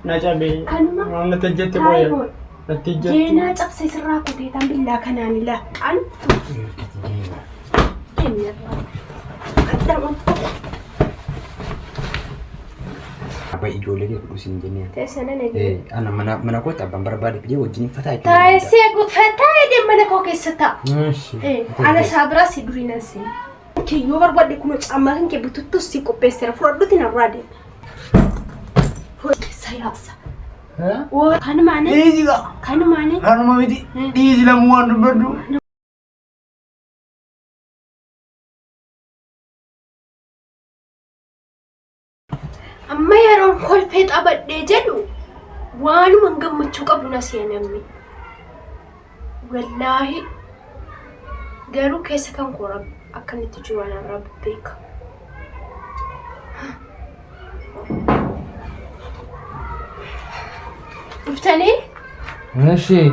نجابي أنا تجت بويا نتيجة جينا تقصي سراكو تيتان بالله كناني لا أنت كمية قدام أبا يجولي لي فلوس إنجنيا تسنى نجي أنا منا كنت أبى بربادي بدي وجيني فتاة تايسي أقول فتاة دي منا كوكي ستا ماشي أنا صابرة سيدوري ناسي كي يوبر بدي كنوع أما هنك بتوتوسي كوبيسر فرادو تنارادي فراد سياسة ها وكان معنى إيه جا كان معنى أنا ما بدي إيه جلا موان بدو amma yaron kolfeet abadhee jedhu waanuman gammachuu qabu na seenamne wallaahi garuu keessa kan koo akkanitti jiru waan arrabu beeka dhuftanii ماشي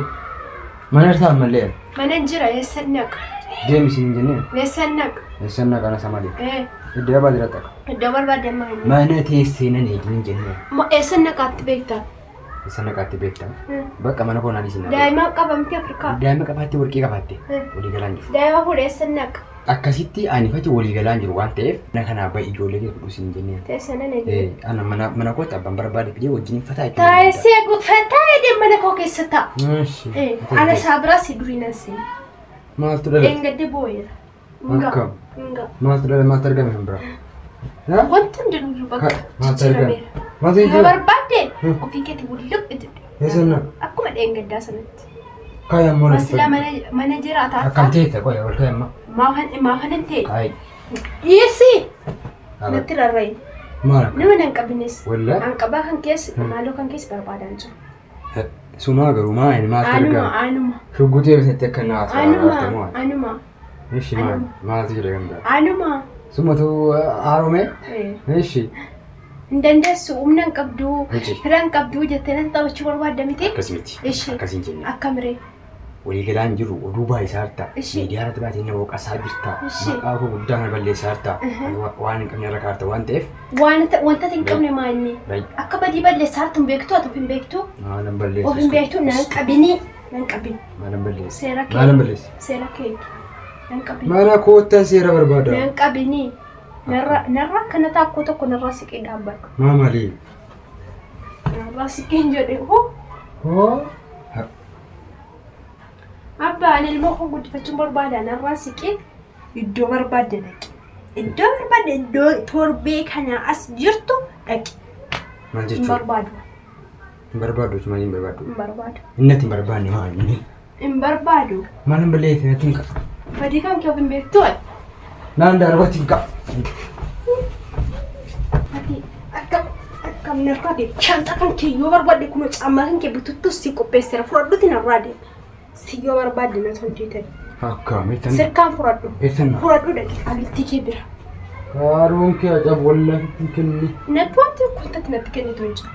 ما نرتاح من الليل mana jira eessannaq ديمي سينجنيا eessannaq استنى أنا سامالي ee إدي أبى درتك iddoo barbaadde maali ما نتي سينن هيجين جنيا eessannaqaatti beektaa استنى كاتي بيتا بقى ما نكون على سينن daa'imaa qabamtee afrikaa دائما كفاتي ورقي كفاتي ولي جلانج daa'ima fuudhee eessannaq akkasitti ani fati walii galaan jiru waan ta'eef na kana abbaa ijoollee fudhuus hin jennee teessana nagee ana mana kootti abbaan barbaade fidee wajjin fataa itti taayisee gufataa edee mana koo keessa ta'a Maashi ana saabiraa si durii nan seen maaltu dhala engadde booyera akkam nga maaltu dhala maaltu argame hin biraa wanti hundinuyyuu bakka maaltu argame maaltu yoo hin barbaadde ofii keetti wulluq itti eessanna akkuma dheengaddaa sanatti kaya mola masila mana jiraata akkam teete qoya wal kayamma maafanan ta'e ay dhiyeessi natti rarra'i maal nama nan qabines walla hanqabaa kan keessa maaloo kan keessa barbaadaan jiru sumaa garuu maal maaltu argame anuma shugutee bisatti akka naasa anuma eeshi maaltu jira ganda anuma sumatu haarome eeshi hin dandeessu humna hin qabdu fira hin qabdu jettee natti taphachuu barbaadda miti akkasumatti akkasiin jenna akkamiree walii galaan jiru oduu baay'isaa harta miidiyaa irratti baatee nama boqasaa jirta maqaa koo guddaa kana balleessaa harta waan hin qabne irra kaarta waan ta'eef wanta hin qabne maalni akka badii balleessaa hartu hin beektu ati of hin beektu maalan balleessu of hin beektu nan qabini maalan balleessu seera kee maalan balleessu seera kee nan qabini mana koottan seera barbaada nan qabini narra kana taakkoo tokko narraa siqee dhaabbadhu maamalii narraa siqeen jedhe hoo abbaan ilmoo koo guddifachuun barbaada narraa siqee iddoo barbaadde dhaqi iddoo barbaadde iddoo torbee kana as jirtu dhaqi maal hin jechuudha barbaadu hin barbaadu maaliin barbaadu hin barbaadu innatti hin barbaanne maali hin barbaadu maalan balleessu natti hin qabu badii kan kee of hin beektu naan daarbatti hin qabu ati akkam narraa deemu shanta kan kee yoo barbaadde kunoo caammaa kan kee bututtus si qopheesseera fudhadhuuti narraa deemu si yoo barbaadde na tontiitan akkamitti sirkaan fudhadhu eessanna fudhadhu dhaqi abiltii kee bira Kaaroon kee ajaa'ib wallaahi kenni. natti wanti wantatti natti kennitu hin jiru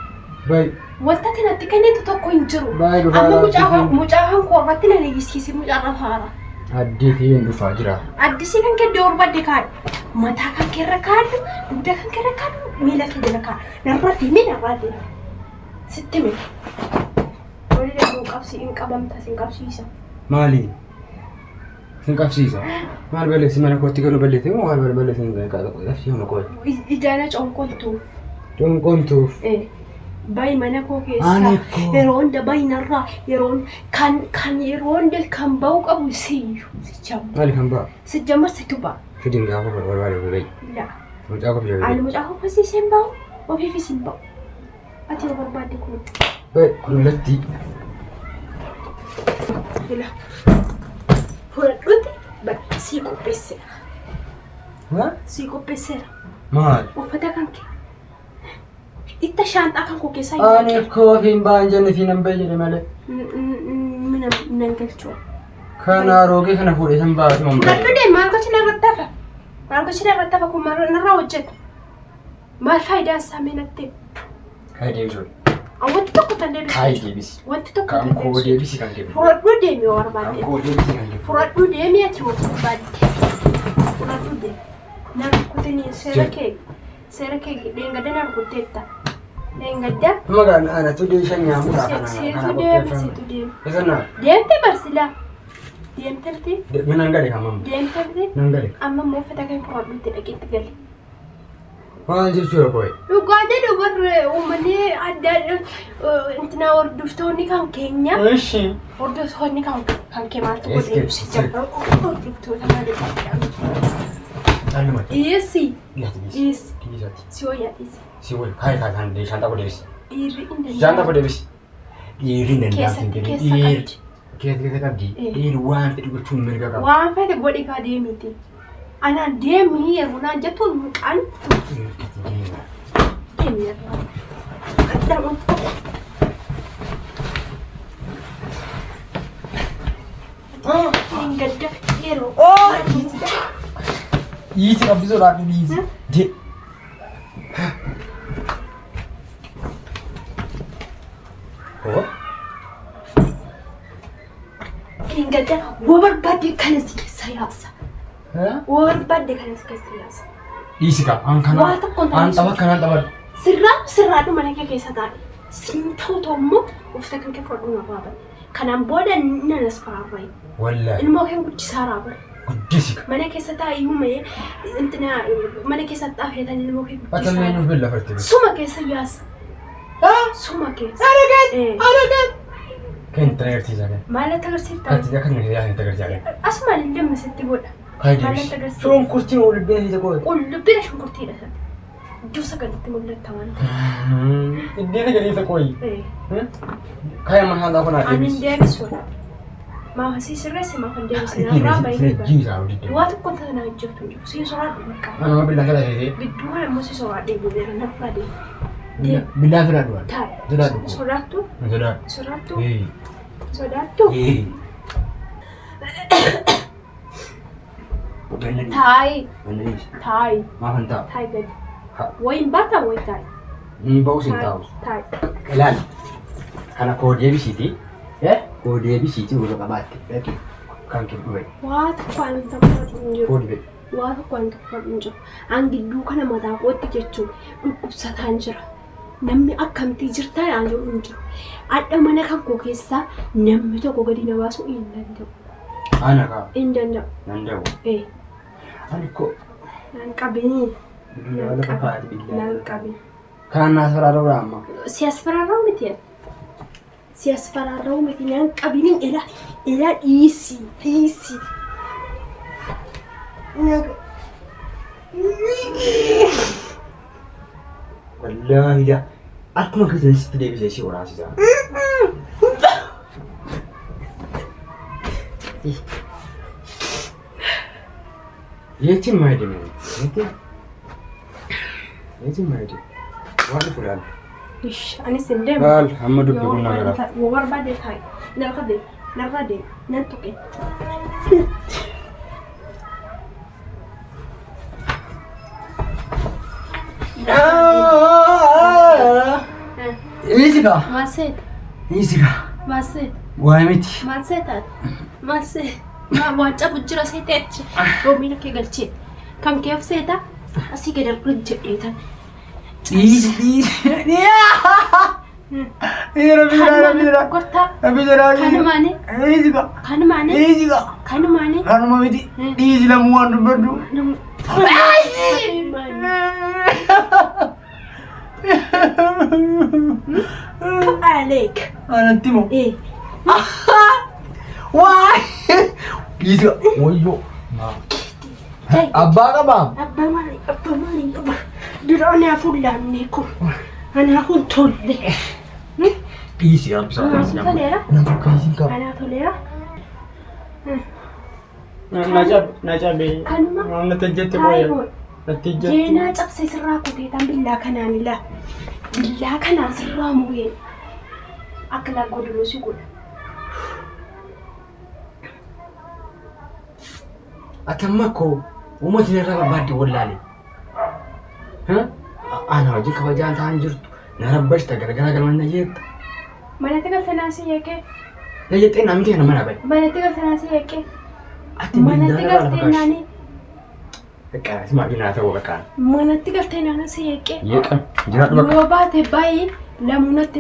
Baay'ee. wantatti natti kennitu tokko hin jiru Baay'ee dhufaa amma mucaahaan koo irratti na leeyyisiisi mucaarra faara Addee fi hin dhufaa jira. addisii kan kee iddoo barbaadde kaadhu mataa kan kee irra kaadhu dugda kan kee irra kaadhu miila kee jala kaadhu narraa deemee narraa deema sitti miti walii danda'u qabsi hin qabamta sin qabsiisa Maali? Sin qabsiisa. Maal balleessi mana kootti galuu balleessi moo maal balleessi hin qabu qabsi mana kootti. ijaana conkoltuuf Conkoltuuf. bayi mana koo Ani keessaa koo. yeroo hunda bayi narraa yeroon kan yeroo hunda kan ba'u qabu siyyuu sichamu Maali kan ba'a? sijjamar situ ba'a Fidin gaafa barbaade baay'ee. laa Mucaa koo fi ani mucaa koo fasiisee hin ba'u ofiifis hin ba'u ati yoo barbaadde kun baay'ee kullatti. Bila fudhadhuuti bakka sii qopheesseera. Haa? Sii qopheesseera. Maal? Uffata kan kee. Itta shaanxaa kan koo keessaa Ani koo fi hin ba'an jenne fi nan bayyade malee. Mina nan galchuu. Kana roogee kana fuudhee san ba'a tuma mbaa. Fudhadhu deema maal gochina irratti hafa? Maal gochina irratti hafa kun narraa hojjetu? Maal faayidaan isaa meenatti? Kaa deebisuudha. Wanti tokko tan deebisu. Kaa deebisi. Wanti tokko Kan koo deebisi kan deebisu. Fudhadhu deemi yoo Kan barbaadde. koo deebisi kan deebisu. Fudhadhu deemi ati yoo barbaadde. Fudhadhu deemi. Nama kutanii seera kee dheengadda na rukutteetta. Engadda. Magaan ana tudii shanya muda kana. Situ dem. Isana. Deemte barsila. Deemte. Minan gadi kamam. Deemte. Nan gadi. Amma moo fata kan fudhutti dhaqiitti gali. Waan jechuudha koy. Dhugaadha dhugarre uummanni adda intina hordoftoonni kan keenya. Eeshi. Hordoftoonni kan kee maaltu godhe? Hordoftoota malee. Alma. Iyesi. Yes. Kiyisati. Siyoya isi. Siwol kai kai kan de shanta kodebis. Dhiirri inni. Shanta kodebis. Dhiirri nan Keessatti daafin keessa dhiirri. qabdi. Keessa qabdi. Dhiirri waan fedhi gochuun mirga qaba. Waan fedhe godhi kaa deemiti. Anaan deemii yeroo naan jettu muqaan deemii irraa. Addamuun. Gadda yeroo. Yisi qabbisoodhaan dhiisi. Je. Oh. Gadda wabarbaadde kanas keessa yaasa. Wabarbaadde kanas keessa yaasa. Dhiisi qaba. An kana. Waa tokkoon An xaba kanaan xaba. Sirraadhu mana kee keessa taa'e. Siin ta'u immoo uffata kan kee fudhadhu na baaba. Kanaan booda nanas faraarraa. Wallahi. Ilmoo kee guddisaa raaba. Guddisi. Mana keessa taa'ee uume intina mana keessa xaafeetan ilmoo kee Ata mee nuuf billa farti. Suma keessa yaasa. Suma keessa. Aragan. Kan tagarsiisa kan. Maal agarsiifta? Ati kan nuti yaa'in tagarsiisa. Asumaan illee masitti godha. Kaaydeebis. Shoon kurtiin ol bina isa qoy. Qullubbiidha shunkurtiidha sana. Iddoo sagalitti mul'atta waan ta'eef. Iddoo sagalii isa qoy. Kaaya mahaadhaa kun Ani adeemis. hin deebisuudha. Maafasii sirreessi maafan deebisin irraa baay'ee waa tokko tana hojjetu hin jiru. Sii soraadhu bakka. Anuma billaa fira ta'ee. Gidduu kana immoo sii soraadhee bu'eera narraa deemu. Billaa fira du'a. Taa'e. Sodaadhu. Sodaattu? Sodaadhu. Sodaattu? Sodaattu? Taa'e. Taa'e. Maafan taa'u. Taa'e gadi. Wayin baata wayi taa'e. Ni ba'us hin taa'u. Taa'e. Ilaali. Kana koodeebisiiti. Koodeebisiiti wal qabaatte. Dhaqi. Kan kee dhufe. Waa tokko ani tokko hin jiru. Koodebe. Waa tokko ani tokko hin jiru. An gidduu kana mataa kootti jechuun dhukkubsataan jira. Namni akkamtii jirtaa aan jiru hin jiru. Adda mana kan koo keessaa namni tokko gadi na baasuu hin danda'u. Ana kaa. Hin danda'u. Danda'u. Ani ko. Naan qabini. Naan qabaati. Naan qabini. Kan naas faraarraa amma. Siyaas faraarraa miti. Siyaas faraarraa miti naan qabini ila dhiisi. Wallahi dah. Aku nak kerja situ dia bisa si orang saja. Yetim mai dia ni. Yetim mai dia. Wali fulan. Ish, ani sendem. Alhamdulillah guna gara. War bade thai. Narade. Nantuke. Easy ka. Maset. Easy ka. Maset. Why miti? Masetat. Maset. Ma wacha bujjira seetech. Romina ke galche. Kan keef seeta asii gadar rujjedheetan. Easy. Rabira. Gorta. Rabira. Kanumane. Easy ka. Kanumane. Easy ka. Kanumane. Kanuma miti. Easy la muan bedu. Alek. Nanti mo. Why? Easy ka. Woyo. Abba ka bang? Abba mali. Dura ana fulanne ko. Ana kun tolle. Easy ka. Bisa. Tolera? Nampak easy ka. Ana tolera? Nacabe. Kanuma. Ang natajete ko yan. Natijete. Jena cabse sirraa kuteetan billaa kanaanila. Billaa kanaa sirraa mu'een. Akka laggodoloo si godha. Atamma ko uummatni irraa barbaadde wallaale. Ana hojii kabajaan ta'an jirtu na rabbashta gargara galman na jeetta. Manatti galtanaa si yeekee. Na jettee namni keenya mana bahe. Manatti galtanaa si yeekee. Ati Manatti bildaala baala galtee naani. በቃ ስማግናታ ወበቃ ማነቲ ገልተና ነሰ የቄ የቀን ጅራጥ በቃ ወባቴ ባይ ለሙነት